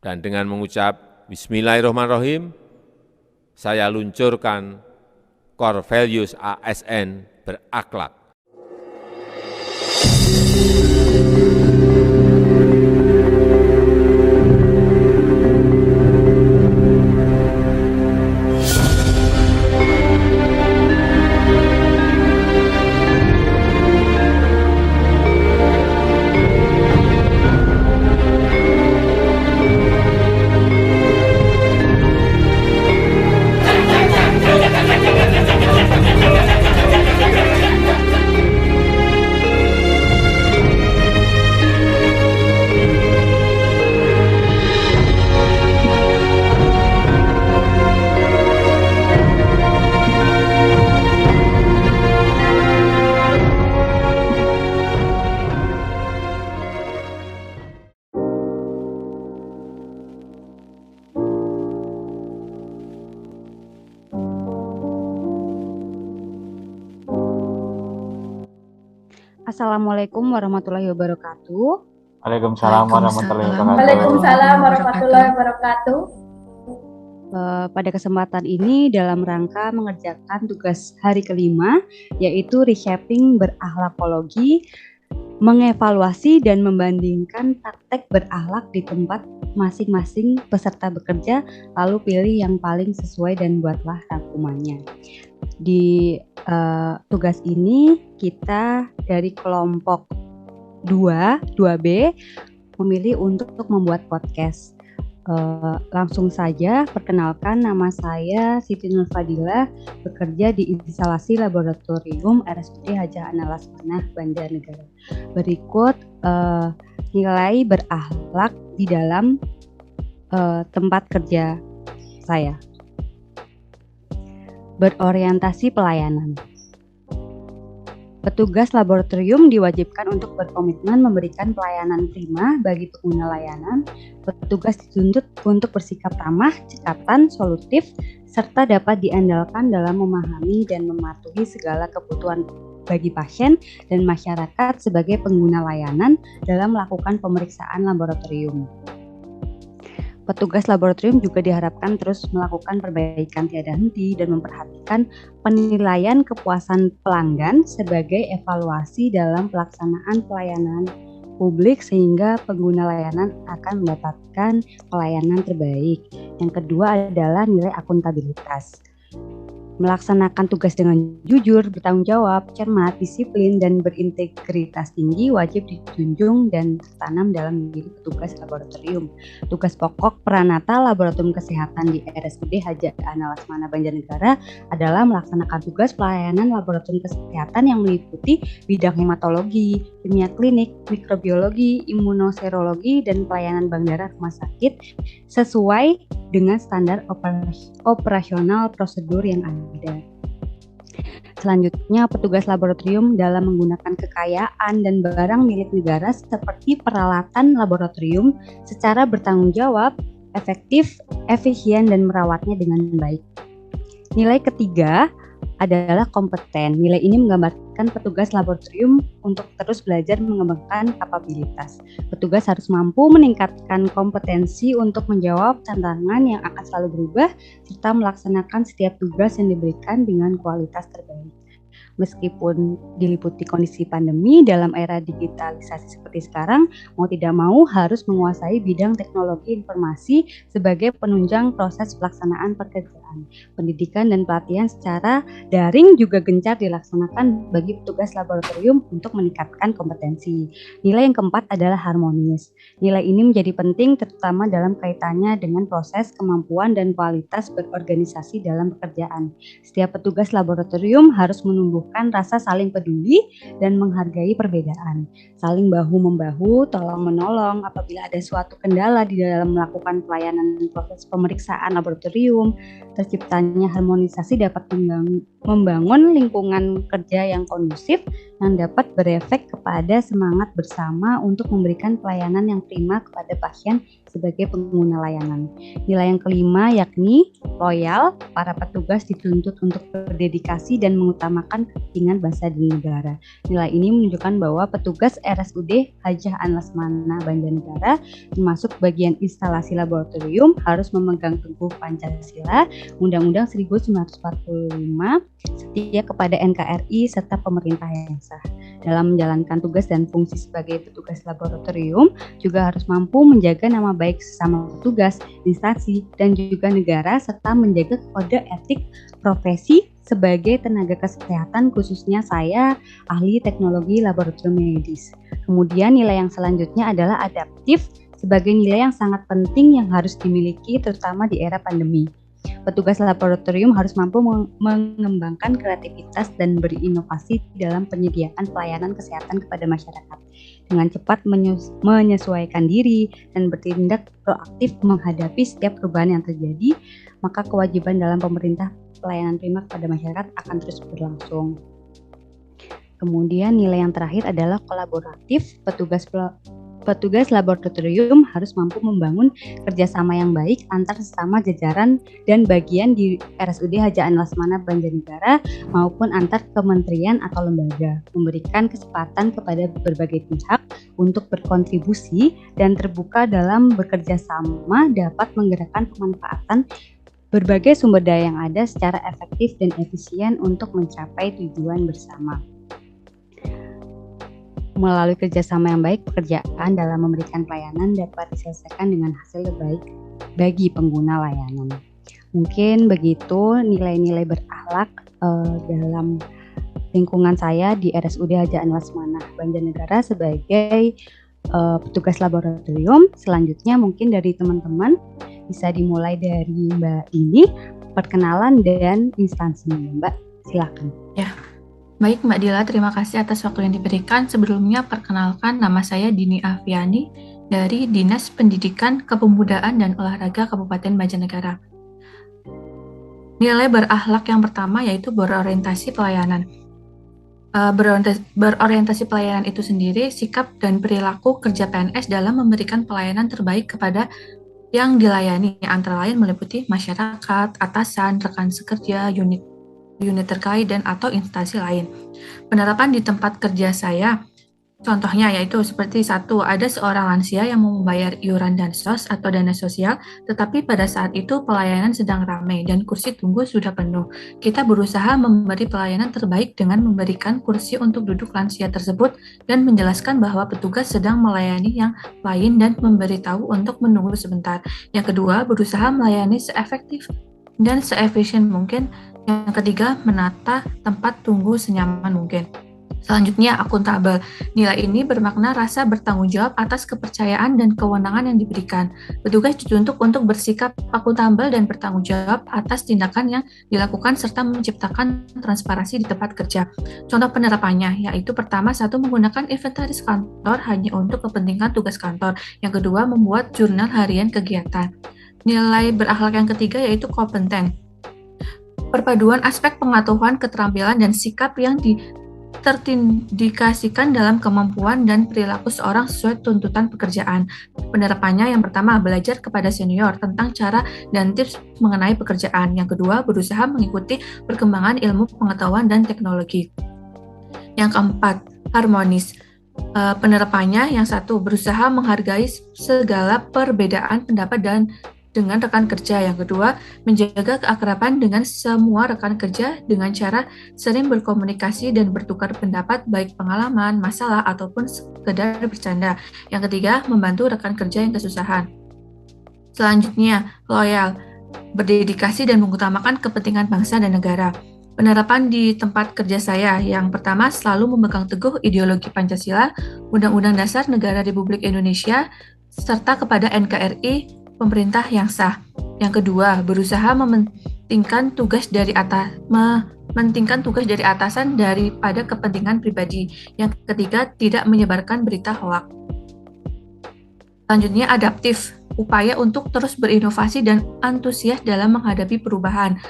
Dan dengan mengucap Bismillahirrahmanirrahim, saya luncurkan Core Values ASN berakhlak. Assalamualaikum warahmatullahi wabarakatuh. Waalaikumsalam warahmatullahi wabarakatuh. Waalaikumsalam warahmatullahi wabarakatuh. Pada kesempatan ini dalam rangka mengerjakan tugas hari kelima, yaitu reshaping berakhlakologi, mengevaluasi dan membandingkan praktek berakhlak di tempat masing-masing peserta bekerja, lalu pilih yang paling sesuai dan buatlah rangkumannya. Di tugas ini kita dari kelompok 2B memilih untuk membuat podcast. Langsung saja perkenalkan, nama saya Siti Nur Fadilah, bekerja di instalasi laboratorium RSUD Hajah Ana Lasmanah, Banjarnegara. Berikut nilai berakhlak di dalam tempat kerja saya. Berorientasi pelayanan. Petugas laboratorium diwajibkan untuk berkomitmen memberikan pelayanan prima bagi pengguna layanan. Petugas dituntut untuk bersikap ramah, cekatan, solutif, serta dapat diandalkan dalam memahami dan mematuhi segala kebutuhan bagi pasien dan masyarakat sebagai pengguna layanan dalam melakukan pemeriksaan laboratorium. Petugas laboratorium juga diharapkan terus melakukan perbaikan tiada henti dan memperhatikan penilaian kepuasan pelanggan sebagai evaluasi dalam pelaksanaan pelayanan publik sehingga pengguna layanan akan mendapatkan pelayanan terbaik. Yang kedua adalah nilai akuntabilitas. Melaksanakan tugas dengan jujur, bertanggung jawab, cermat, disiplin, dan berintegritas tinggi wajib dijunjung dan tertanam dalam diri petugas laboratorium. Tugas pokok Pranata Laboratorium Kesehatan di RSUD Hajah Ana Lasmanah, Banjarnegara adalah melaksanakan tugas pelayanan laboratorium kesehatan yang meliputi bidang hematologi, kimia klinik, mikrobiologi, imunoserologi, dan pelayanan bank darah rumah sakit sesuai dengan standar operasional prosedur yang ada. Selanjutnya, petugas laboratorium dalam menggunakan kekayaan dan barang milik negara seperti peralatan laboratorium secara bertanggung jawab, efektif, efisien, dan merawatnya dengan baik. Nilai ketiga adalah kompeten. Nilai ini menggambarkan petugas laboratorium untuk terus belajar mengembangkan kapabilitas. Petugas harus mampu meningkatkan kompetensi untuk menjawab tantangan yang akan selalu berubah serta melaksanakan setiap tugas yang diberikan dengan kualitas terbaik. Meskipun diliputi kondisi pandemi, dalam era digitalisasi seperti sekarang, mau tidak mau harus menguasai bidang teknologi informasi sebagai penunjang proses pelaksanaan pekerjaan. Pendidikan dan pelatihan secara daring juga gencar dilaksanakan bagi petugas laboratorium untuk meningkatkan kompetensi. Nilai yang keempat adalah harmonis. Nilai ini menjadi penting terutama dalam kaitannya dengan proses, kemampuan, dan kualitas berorganisasi dalam pekerjaan. Setiap petugas laboratorium harus menumbuhkan rasa saling peduli dan menghargai perbedaan. Saling bahu-membahu, tolong-menolong apabila ada suatu kendala di dalam melakukan pelayanan proses pemeriksaan laboratorium. Terciptanya harmonisasi dapat membangun lingkungan kerja yang kondusif yang dapat berefek kepada semangat bersama untuk memberikan pelayanan yang prima kepada pasien sebagai pengguna layanan. Nilai yang kelima yakni loyal, para petugas dituntut untuk berdedikasi dan mengutamakan kepentingan bangsa dan negara. Nilai ini menunjukkan bahwa petugas RSUD Hajah An Lesmana Banjarnegara termasuk bagian instalasi laboratorium harus memegang teguh Pancasila, Undang-Undang 1945, setia kepada NKRI serta pemerintah yang sah. Dalam menjalankan tugas dan fungsi sebagai petugas laboratorium juga harus mampu menjaga nama baik sesama petugas, instansi, dan juga negara serta menjaga kode etik profesi sebagai tenaga kesehatan, khususnya saya ahli teknologi laboratorium medis. Kemudian nilai yang selanjutnya adalah adaptif sebagai nilai yang sangat penting yang harus dimiliki terutama di era pandemi. Petugas laboratorium harus mampu mengembangkan kreativitas dan berinovasi dalam penyediaan pelayanan kesehatan kepada masyarakat dengan cepat menyesuaikan diri dan bertindak proaktif menghadapi setiap perubahan yang terjadi, maka kewajiban dalam pemerintah pelayanan prima kepada masyarakat akan terus berlangsung. Kemudian nilai yang terakhir adalah kolaboratif. Petugas laboratorium harus mampu membangun kerjasama yang baik antar sesama jajaran dan bagian di RSUD Hajah An Lesmana Banjarnegara maupun antar kementerian atau lembaga, memberikan kesempatan kepada berbagai pihak untuk berkontribusi dan terbuka dalam bekerja sama dapat menggerakkan pemanfaatan berbagai sumber daya yang ada secara efektif dan efisien untuk mencapai tujuan bersama. Melalui kerjasama yang baik, pekerjaan dalam memberikan pelayanan dapat diselesaikan dengan hasil terbaik bagi pengguna layanan. Mungkin begitu nilai-nilai berakhlak dalam lingkungan saya di RSUD Hajah An Lesmana Banjarnegara sebagai petugas laboratorium. Selanjutnya mungkin dari teman-teman bisa dimulai dari Mbak Dini, perkenalan dan instansinya. Mbak, silakan. Ya. Baik Mbak Dila, terima kasih atas waktu yang diberikan. Sebelumnya perkenalkan, nama saya Dini Afiani dari Dinas Pendidikan, Kepemudaan dan Olahraga Kabupaten Banjarnegara. Nilai berakhlak yang pertama yaitu berorientasi pelayanan. Berorientasi pelayanan itu sendiri sikap dan perilaku kerja PNS dalam memberikan pelayanan terbaik kepada yang dilayani, antara lain meliputi masyarakat, atasan, rekan sekerja, unit terkait dan atau instansi lain. Penerapan di tempat kerja saya, contohnya yaitu seperti 1, ada seorang lansia yang mau membayar iuran Dansos atau dana sosial, tetapi pada saat itu pelayanan sedang ramai dan kursi tunggu sudah penuh. Kita berusaha memberi pelayanan terbaik dengan memberikan kursi untuk duduk lansia tersebut dan menjelaskan bahwa petugas sedang melayani yang lain dan memberitahu untuk menunggu sebentar. Yang kedua, berusaha melayani seefektif dan seefisien mungkin. Yang ketiga, menata tempat tunggu senyaman mungkin. Selanjutnya, akuntabel. Nilai ini bermakna rasa bertanggung jawab atas kepercayaan dan kewenangan yang diberikan. Petugas dituntut untuk bersikap akuntabel dan bertanggung jawab atas tindakan yang dilakukan serta menciptakan transparansi di tempat kerja. Contoh penerapannya yaitu pertama, 1, menggunakan inventaris kantor hanya untuk kepentingan tugas kantor. Yang kedua, membuat jurnal harian kegiatan. Nilai berakhlak yang ketiga yaitu kompeten. Perpaduan aspek pengetahuan, keterampilan, dan sikap yang terindikasikan dalam kemampuan dan perilaku seorang sesuai tuntutan pekerjaan. Penerapannya yang pertama, belajar kepada senior tentang cara dan tips mengenai pekerjaan. Yang kedua, berusaha mengikuti perkembangan ilmu pengetahuan dan teknologi. Yang keempat, harmonis. Penerapannya yang 1, berusaha menghargai segala perbedaan pendapat dengan rekan kerja. Yang kedua, menjaga keakraban dengan semua rekan kerja dengan cara sering berkomunikasi dan bertukar pendapat baik pengalaman, masalah, ataupun sekedar bercanda. Yang ketiga, membantu rekan kerja yang kesusahan. Selanjutnya, loyal, berdedikasi dan mengutamakan kepentingan bangsa dan negara. Penerapan di tempat kerja saya yang pertama, selalu memegang teguh ideologi Pancasila, Undang-Undang Dasar Negara Republik Indonesia, serta kepada NKRI, pemerintah yang sah. Yang kedua, berusaha mementingkan tugas dari atasan daripada kepentingan pribadi. Yang ketiga, tidak menyebarkan berita hoaks. Selanjutnya, adaptif, upaya untuk terus berinovasi dan antusias dalam menghadapi perubahan.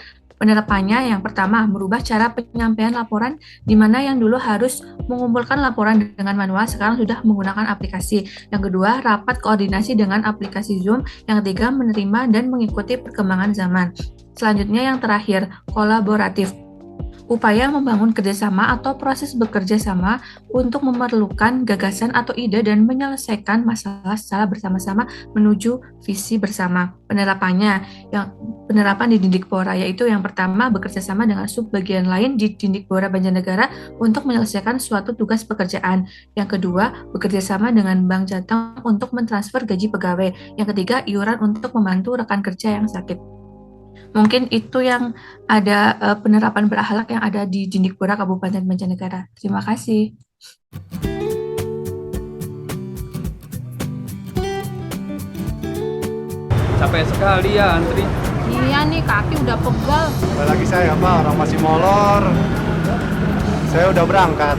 Penerapannya yang pertama, merubah cara penyampaian laporan di mana yang dulu harus mengumpulkan laporan dengan manual, sekarang sudah menggunakan aplikasi. Yang kedua, rapat koordinasi dengan aplikasi Zoom. Yang ketiga, menerima dan mengikuti perkembangan zaman. Selanjutnya yang terakhir, kolaboratif. Upaya membangun kerjasama atau proses bekerja sama untuk memerlukan gagasan atau ide dan menyelesaikan masalah secara bersama-sama menuju visi bersama. Penerapan di Dindikbora yaitu yang pertama, bekerja sama dengan subbagian lain di Dindikbora Banjarnegara untuk menyelesaikan suatu tugas pekerjaan. Yang kedua, bekerja sama dengan Bank Jateng untuk mentransfer gaji pegawai. Yang ketiga, iuran untuk membantu rekan kerja yang sakit. Mungkin itu yang ada penerapan berakhlak yang ada di Dindikbora Kabupaten Banjarnegara. Terima kasih. Capek sekali ya antri. Iya nih, kaki udah pegal. Apalagi saya, Pak, orang masih molor. Saya udah berangkat.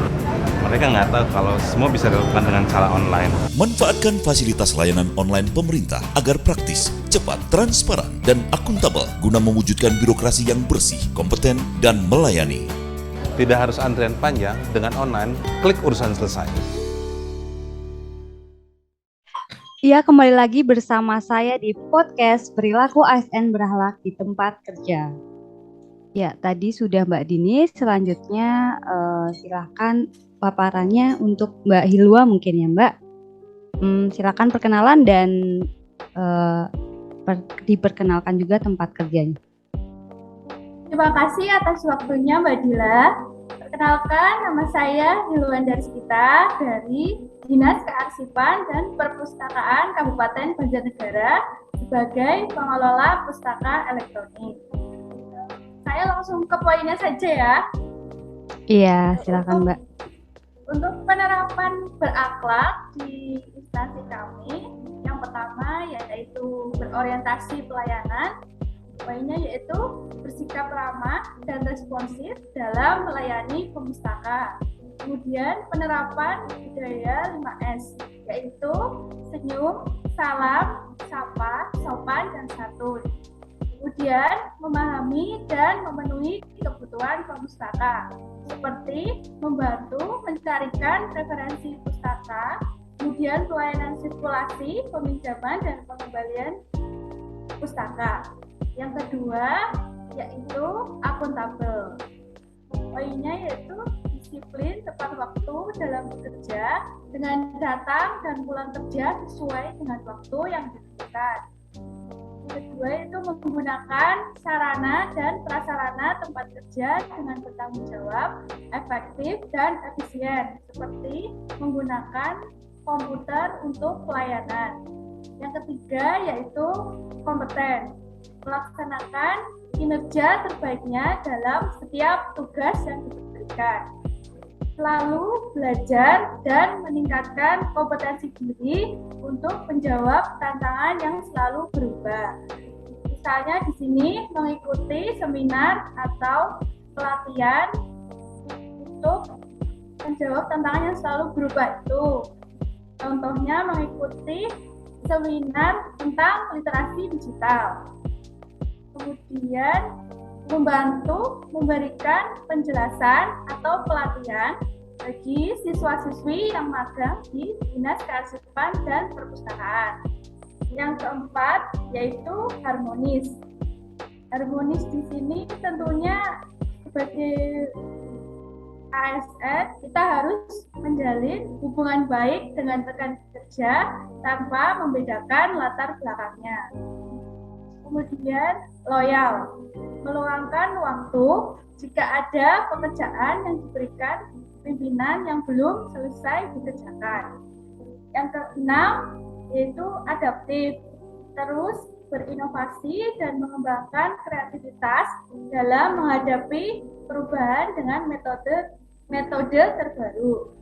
Mereka nggak tahu kalau semua bisa dilakukan dengan cara online. Manfaatkan fasilitas layanan online pemerintah agar praktis, cepat, transparan, dan akuntabel guna mewujudkan birokrasi yang bersih, kompeten, dan melayani. Tidak harus antrian panjang, dengan online, klik urusan selesai. Ya, kembali lagi bersama saya di podcast Perilaku ASN Berakhlak di Tempat Kerja. Ya, tadi sudah Mbak Dini, selanjutnya silakan paparannya untuk Mbak Hilwa mungkin ya Mbak. Silakan perkenalan dan diperkenalkan juga tempat kerjanya. Terima kasih atas waktunya Mbak Dila. Perkenalkan, nama saya Hilwan Darskita dari Dinas Kearsipan dan Perpustakaan Kabupaten Banjarnegara sebagai pengelola pustaka elektronik. Saya langsung ke poinnya saja ya. Iya, silakan Mbak. Untuk penerapan berakhlak di instansi kami, yang pertama yaitu berorientasi pelayanan, poinnya yaitu bersikap ramah dan responsif dalam melayani pemustaka. Kemudian penerapan budaya 5S, yaitu senyum, salam, sapa, sopan, dan santun. Kemudian memahami dan memenuhi kebutuhan pemustaka, seperti membantu mencarikan referensi pustaka, kemudian pelayanan sirkulasi, peminjaman, dan pengembalian pustaka. Yang kedua yaitu akuntabel. Poinnya yaitu disiplin tepat waktu dalam bekerja dengan datang dan pulang kerja sesuai dengan waktu yang ditentukan. Kedua itu menggunakan sarana dan prasarana tempat kerja dengan bertanggung jawab, efektif, dan efisien, seperti menggunakan komputer untuk pelayanan. Yang ketiga yaitu kompeten, melaksanakan kinerja terbaiknya dalam setiap tugas yang diberikan. Selalu belajar dan meningkatkan kompetensi diri untuk menjawab tantangan yang selalu berubah. Misalnya di sini mengikuti seminar atau pelatihan untuk menjawab tantangan yang selalu berubah itu. Contohnya mengikuti seminar tentang literasi digital. Kemudian membantu memberikan penjelasan atau pelatihan bagi siswa-siswi yang magang di Dinas Kearsipan dan Perpustakaan. Yang keempat yaitu harmonis. Harmonis di sini tentunya sebagai ASN kita harus menjalin hubungan baik dengan rekan kerja tanpa membedakan latar belakangnya. Kemudian loyal, meluangkan waktu jika ada pekerjaan yang diberikan pimpinan yang belum selesai dikerjakan. Yang keenam yaitu adaptif, terus berinovasi dan mengembangkan kreativitas dalam menghadapi perubahan dengan metode terbaru.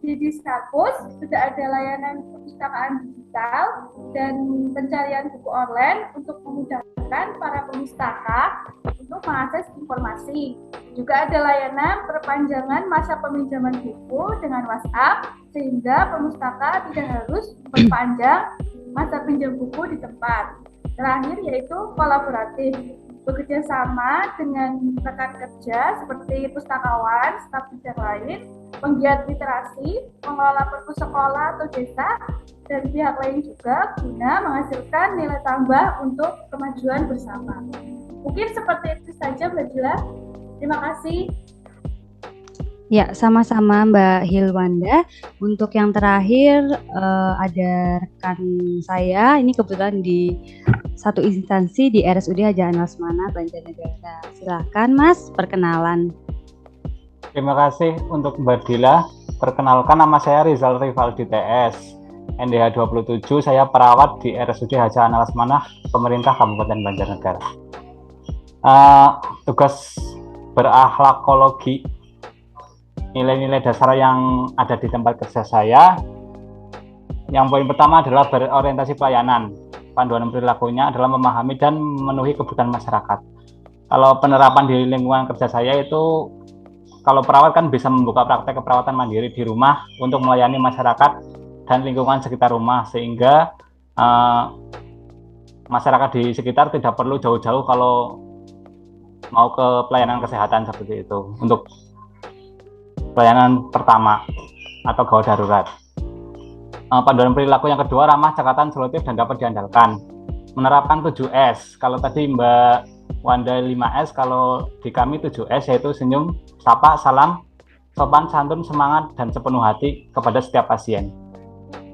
Di Diskapus sudah ada layanan perpustakaan digital dan pencarian buku online untuk memudahkan para pemustaka untuk mengakses informasi. Juga ada layanan perpanjangan masa peminjaman buku dengan WhatsApp sehingga pemustaka tidak harus memperpanjang masa pinjam buku di tempat. Terakhir yaitu kolaboratif. bekerja sama dengan rekan kerja seperti pustakawan, staf bidang lain, penggiat literasi, pengelola perpustakaan atau desa, dan pihak lain juga guna menghasilkan nilai tambah untuk kemajuan bersama. Mungkin seperti itu saja Mbak Dila. Terima kasih. Ya, sama-sama Mbak Hilwanda. Untuk yang terakhir ada rekan saya, ini kebetulan di satu instansi di RSUD Haja Anlasmana, Banjarnegara. Silakan Mas, perkenalan. Terima kasih untuk Mbak Dila. Perkenalkan, nama saya Rizal Rivaldi TS, NDH 27, saya perawat di RSUD Haja Anlasmana, pemerintah Kabupaten Banjarnegara. Tugas berakhlakologi, nilai-nilai dasar yang ada di tempat kerja saya. Yang poin pertama adalah berorientasi pelayanan. Panduan perilakunya adalah memahami dan memenuhi kebutuhan masyarakat. Kalau penerapan di lingkungan kerja saya itu, kalau perawat kan bisa membuka praktek keperawatan mandiri di rumah untuk melayani masyarakat dan lingkungan sekitar rumah, sehingga masyarakat di sekitar tidak perlu jauh-jauh kalau mau ke pelayanan kesehatan seperti itu. Untuk pelayanan pertama atau gawat darurat. Panduan perilaku yang kedua, ramah, cekatan, solutif, dan dapat diandalkan. Menerapkan 7S. Kalau tadi Mbak Wanda 5S, kalau di kami 7S, yaitu senyum, sapa, salam, sopan, santun, semangat, dan sepenuh hati kepada setiap pasien.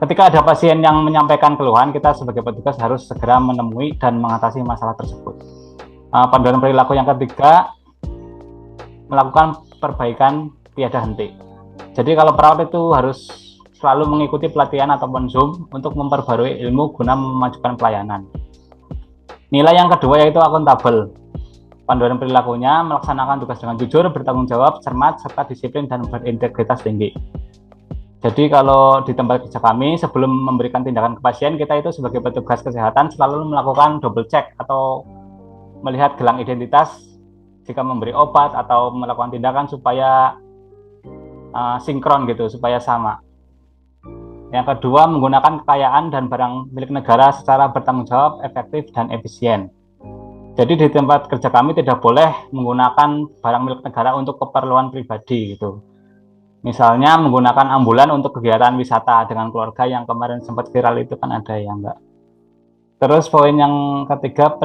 Ketika ada pasien yang menyampaikan keluhan, kita sebagai petugas harus segera menemui dan mengatasi masalah tersebut. Panduan perilaku yang ketiga, melakukan perbaikan tiada henti. Jadi kalau perawat itu harus selalu mengikuti pelatihan ataupun Zoom untuk memperbarui ilmu guna memajukan pelayanan. Nilai yang kedua yaitu akuntabel. Panduan perilakunya melaksanakan tugas dengan jujur, bertanggung jawab, cermat, serta disiplin dan berintegritas tinggi. Jadi kalau di tempat kerja kami, sebelum memberikan tindakan ke pasien, kita itu sebagai petugas kesehatan selalu melakukan double check atau melihat gelang identitas jika memberi obat atau melakukan tindakan supaya sinkron gitu, supaya sama. Yang kedua, menggunakan kekayaan dan barang milik negara secara bertanggung jawab, efektif, dan efisien. Jadi di tempat kerja kami tidak boleh menggunakan barang milik negara untuk keperluan pribadi gitu. Misalnya menggunakan ambulan untuk kegiatan wisata dengan keluarga yang kemarin sempat viral itu kan ada ya Mbak. Terus poin yang ketiga,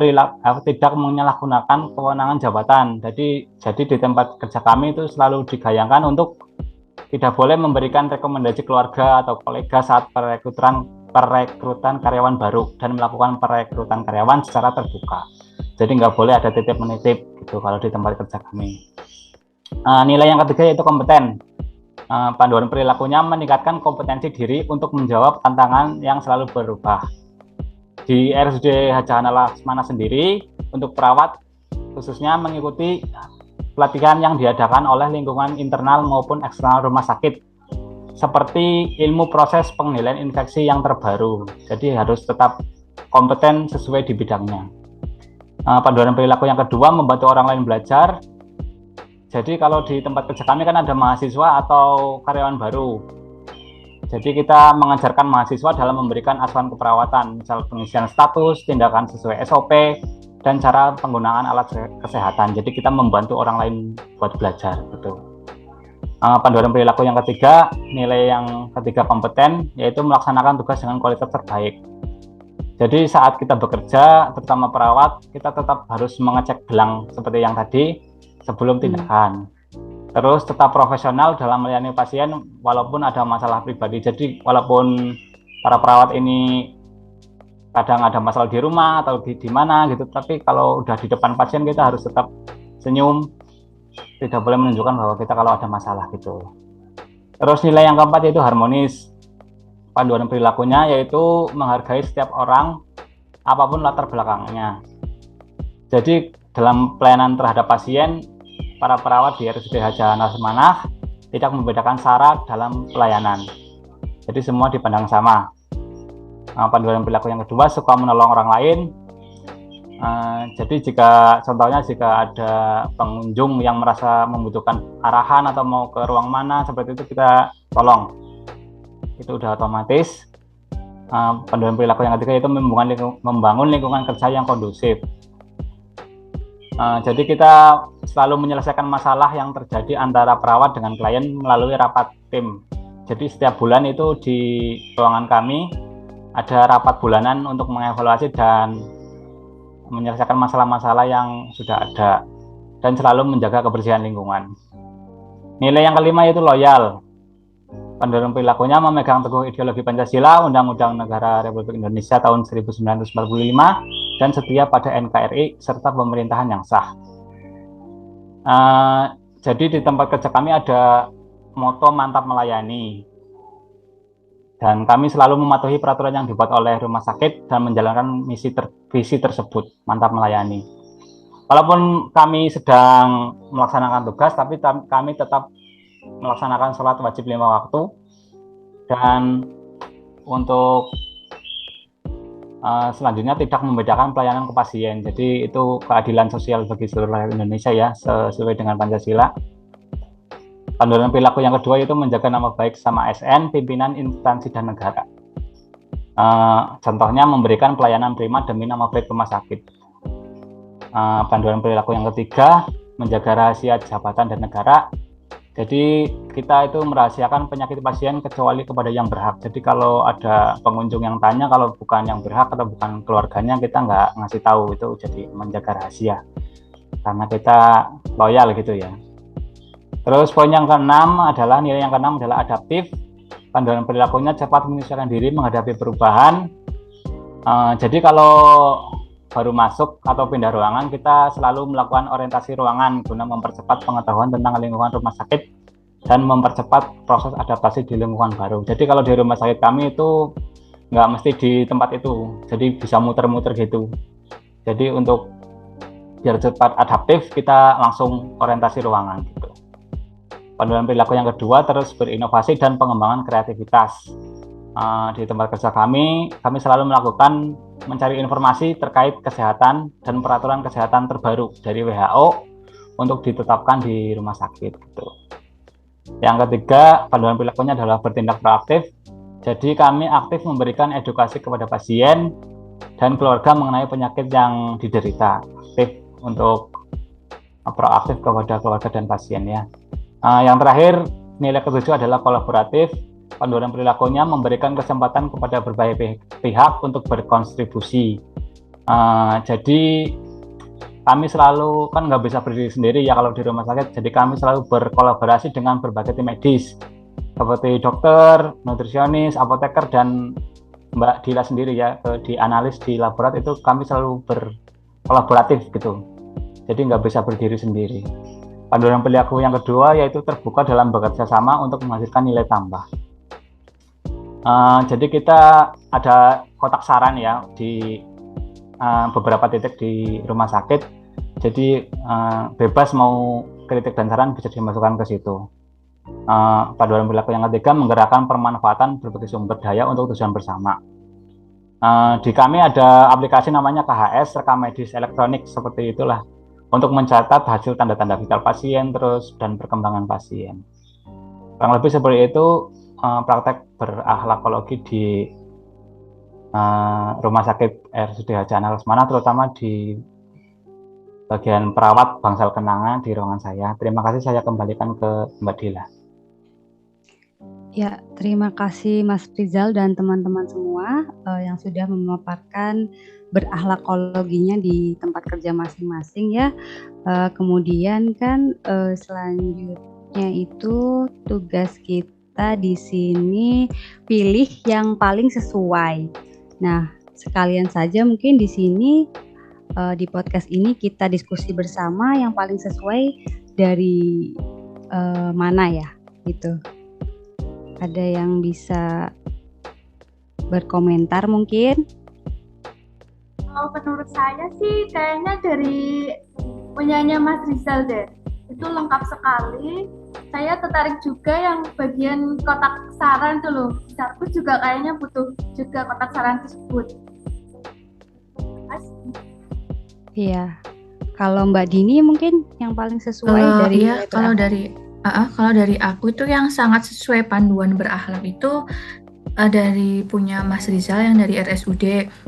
tidak menyalahgunakan kewenangan jabatan. Jadi di tempat kerja kami itu selalu digayangkan untuk tidak boleh memberikan rekomendasi keluarga atau kolega saat perekrutan karyawan baru dan melakukan perekrutan karyawan secara terbuka. Jadi nggak boleh ada titip menitip gitu kalau di tempat kerja kami. Nilai yang ketiga yaitu kompeten. Panduan perilakunya meningkatkan kompetensi diri untuk menjawab tantangan yang selalu berubah. Di RSUD Haja Anlasmana sendiri untuk perawat khususnya mengikuti pelatihan yang diadakan oleh lingkungan internal maupun eksternal rumah sakit seperti ilmu proses pengendalian infeksi yang terbaru. Jadi harus tetap kompeten sesuai di bidangnya. Panduan perilaku yang kedua, membantu orang lain belajar. Jadi kalau di tempat kerja kami kan ada mahasiswa atau karyawan baru. Jadi kita mengajarkan mahasiswa dalam memberikan asuhan keperawatan, misal pengisian status, tindakan sesuai SOP, dan cara penggunaan alat kesehatan. Jadi kita membantu orang lain buat belajar gitu. Panduan perilaku yang ketiga, nilai yang ketiga kompeten, yaitu melaksanakan tugas dengan kualitas terbaik. Jadi saat kita bekerja, terutama perawat, kita tetap harus mengecek gelang seperti yang tadi sebelum tindakan. Terus tetap profesional dalam melayani pasien walaupun ada masalah pribadi. Jadi walaupun para perawat ini kadang ada masalah di rumah atau di mana gitu, tapi kalau udah di depan pasien kita harus tetap senyum, tidak boleh menunjukkan bahwa kita kalau ada masalah gitu. Terus nilai yang keempat yaitu harmonis. Panduan perilakunya yaitu menghargai setiap orang apapun latar belakangnya. Jadi dalam pelayanan terhadap pasien, para perawat di RSUD Haja Anlasmana tidak membedakan syarat dalam pelayanan. Jadi semua dipandang sama. Panduan perilaku yang kedua, suka menolong orang lain. Jadi contohnya jika ada pengunjung yang merasa membutuhkan arahan atau mau ke ruang mana seperti itu, kita tolong. Itu udah otomatis. Panduan perilaku yang ketiga itu membangun lingkungan kerja yang kondusif. Jadi kita selalu menyelesaikan masalah yang terjadi antara perawat dengan klien melalui rapat tim. Jadi setiap bulan itu di ruangan kami ada rapat bulanan untuk mengevaluasi dan menyelesaikan masalah-masalah yang sudah ada dan selalu menjaga kebersihan lingkungan. Nilai yang kelima yaitu loyal. Pendorong perilakunya memegang teguh ideologi Pancasila, Undang-Undang Negara Republik Indonesia tahun 1945, dan setia pada NKRI serta pemerintahan yang sah. Jadi di tempat kerja kami ada moto mantap melayani. Dan kami selalu mematuhi peraturan yang dibuat oleh rumah sakit dan menjalankan visi tersebut, mantap melayani. Walaupun kami sedang melaksanakan tugas, tapi kami tetap melaksanakan sholat wajib 5 waktu. Dan untuk selanjutnya tidak membedakan pelayanan ke pasien. Jadi itu keadilan sosial bagi seluruh rakyat Indonesia ya, sesuai dengan Pancasila. Panduan perilaku yang kedua itu menjaga nama baik sama ASN, pimpinan instansi dan negara. Contohnya memberikan pelayanan prima demi nama baik rumah sakit. Panduan perilaku yang ketiga menjaga rahasia jabatan dan negara. Jadi kita itu merahasiakan penyakit pasien kecuali kepada yang berhak. Jadi kalau ada pengunjung yang tanya, kalau bukan yang berhak atau bukan keluarganya, kita nggak ngasih tahu, itu jadi menjaga rahasia. Karena kita loyal gitu ya. Terus poin yang keenam adalah, nilai yang keenam adalah adaptif. Panduan perilakunya cepat menyesuaikan diri menghadapi perubahan. Jadi kalau baru masuk atau pindah ruangan, kita selalu melakukan orientasi ruangan guna mempercepat pengetahuan tentang lingkungan rumah sakit dan mempercepat proses adaptasi di lingkungan baru. Jadi kalau di rumah sakit kami itu nggak mesti di tempat itu, jadi bisa muter-muter gitu. Jadi untuk biar cepat adaptif, kita langsung orientasi ruangan gitu. Panduan perilaku yang kedua, terus berinovasi dan pengembangan kreativitas. Di tempat kerja kami selalu melakukan mencari informasi terkait kesehatan dan peraturan kesehatan terbaru dari WHO untuk ditetapkan di rumah sakit gitu. Yang ketiga, panduan perilakunya adalah bertindak proaktif. Jadi kami aktif memberikan edukasi kepada pasien dan keluarga mengenai penyakit yang diderita. Aktif untuk proaktif kepada keluarga dan pasien ya. Yang terakhir, nilai ketujuh adalah kolaboratif. Panduan perilakunya memberikan kesempatan kepada berbagai pihak untuk berkontribusi. Jadi kami selalu, kan nggak bisa berdiri sendiri ya kalau di rumah sakit, jadi kami selalu berkolaborasi dengan berbagai tim medis seperti dokter, nutrisionis, apoteker, dan Mbak Dila sendiri ya, di analis di laborat itu kami selalu berkolaboratif gitu, jadi nggak bisa berdiri sendiri. Panduan perilaku yang kedua yaitu terbuka dalam bekerja sama untuk menghasilkan nilai tambah. Jadi kita ada kotak saran ya di beberapa titik di rumah sakit. Jadi bebas mau kritik dan saran bisa dimasukkan ke situ. Panduan perilaku yang ketiga menggerakkan permanfaatan berbagai sumber daya untuk tujuan bersama. Di kami ada aplikasi namanya KHS, rekam medis elektronik seperti itulah, untuk mencatat hasil tanda-tanda vital pasien terus dan perkembangan pasien. Kurang lebih seperti itu praktek berakhlakologi di Rumah Sakit RSUD Haji Ana Lesmana, terutama di bagian perawat bangsal kenanga di ruangan saya. Terima kasih, saya kembalikan ke Mbak Dila. Ya, terima kasih Mas Rizal dan teman-teman semua yang sudah memaparkan berakhlakologinya di tempat kerja masing-masing ya. Kemudian kan selanjutnya itu tugas kita di sini pilih yang paling sesuai. Nah, sekalian saja mungkin di sini di podcast ini kita diskusi bersama yang paling sesuai dari mana ya gitu. Ada yang bisa berkomentar mungkin? Menurut saya sih kayaknya dari punyanya Mas Rizal deh. Itu lengkap sekali. Saya tertarik juga yang bagian kotak saran tuh loh. Aku juga kayaknya butuh juga kotak saran tersebut. Iya. Kalau Mbak Dini mungkin yang paling sesuai dari iya, kalau dari aku itu yang sangat sesuai panduan berakhlak itu dari punya Mas Rizal yang dari RSUD.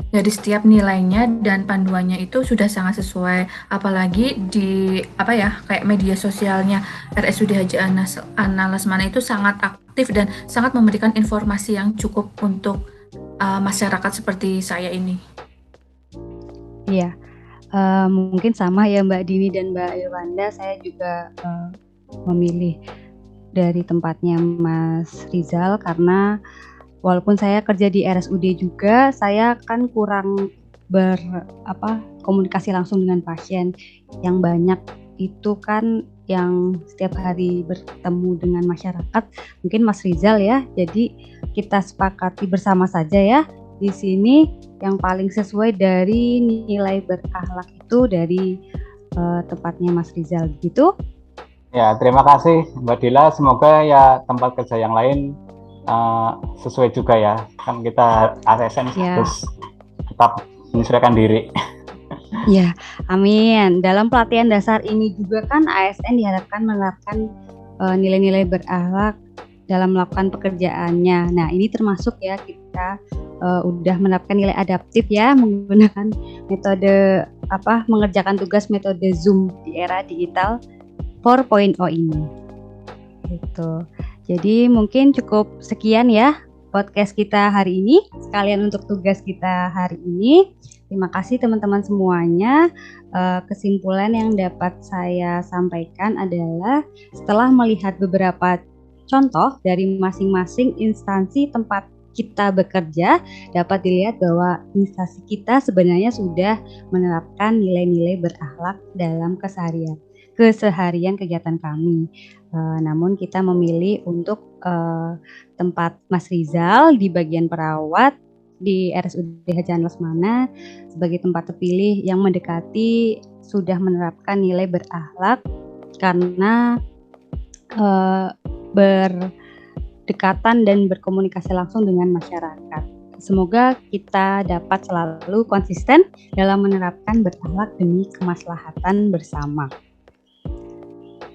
Dari setiap nilainya dan panduannya itu sudah sangat sesuai. Apalagi di kayak media sosialnya RSUD Haji Ana Lesmana itu sangat aktif dan sangat memberikan informasi yang cukup untuk masyarakat seperti saya ini. Iya, mungkin sama ya Mbak Dini dan Mbak Yolanda, saya juga memilih dari tempatnya Mas Rizal karena walaupun saya kerja di RSUD juga, saya kan kurang komunikasi langsung dengan pasien. Yang banyak itu kan yang setiap hari bertemu dengan masyarakat, mungkin Mas Rizal ya. Jadi kita sepakati bersama saja ya. Di sini yang paling sesuai dari nilai berakhlak itu dari tempatnya Mas Rizal gitu. Ya, terima kasih Mbak Dila. Semoga ya tempat kerja yang lain sesuai juga ya. Kan kita ASN harus tetap menyesuaikan diri. Ya, amin. Dalam pelatihan dasar ini juga kan ASN diharapkan menerapkan nilai-nilai berakhlak dalam melakukan pekerjaannya. Nah, ini termasuk ya kita udah menerapkan nilai adaptif ya, menggunakan metode mengerjakan tugas metode Zoom di era digital 4.0 ini. Gitu. Jadi mungkin cukup sekian ya podcast kita hari ini, sekalian untuk tugas kita hari ini. Terima kasih teman-teman semuanya. Kesimpulan yang dapat saya sampaikan adalah setelah melihat beberapa contoh dari masing-masing instansi tempat kita bekerja, dapat dilihat bahwa instansi kita sebenarnya sudah menerapkan nilai-nilai berakhlak dalam keseharian kegiatan kami. Namun kita memilih untuk tempat Mas Rizal di bagian perawat di RSUD Haji Ana Lesmana sebagai tempat terpilih yang mendekati sudah menerapkan nilai berakhlak karena berdekatan dan berkomunikasi langsung dengan masyarakat. Semoga kita dapat selalu konsisten dalam menerapkan berakhlak demi kemaslahatan bersama.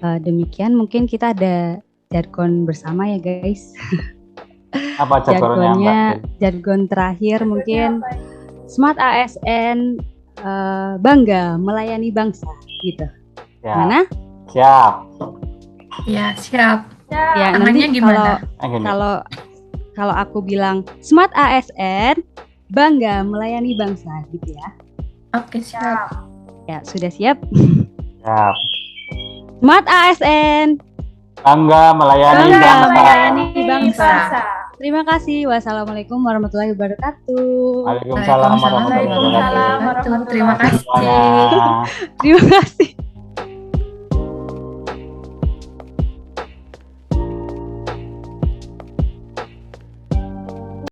Demikian mungkin kita ada jargon bersama ya guys. Apa jargonnya? Jargon terakhir mungkin Smart ASN bangga melayani bangsa gitu. Ya. Mana? Siap. Ya, siap. Ya, namanya nanti gimana? Kalau aku bilang Smart ASN bangga melayani bangsa gitu ya. Oke, siap. Ya, sudah siap? Siap. Smart ASN bangga melayani bangsa. Terima kasih. Wassalamualaikum warahmatullahi wabarakatuh. Waalaikumsalam warahmatullahi wabarakatuh. Terima kasih. Terima kasih.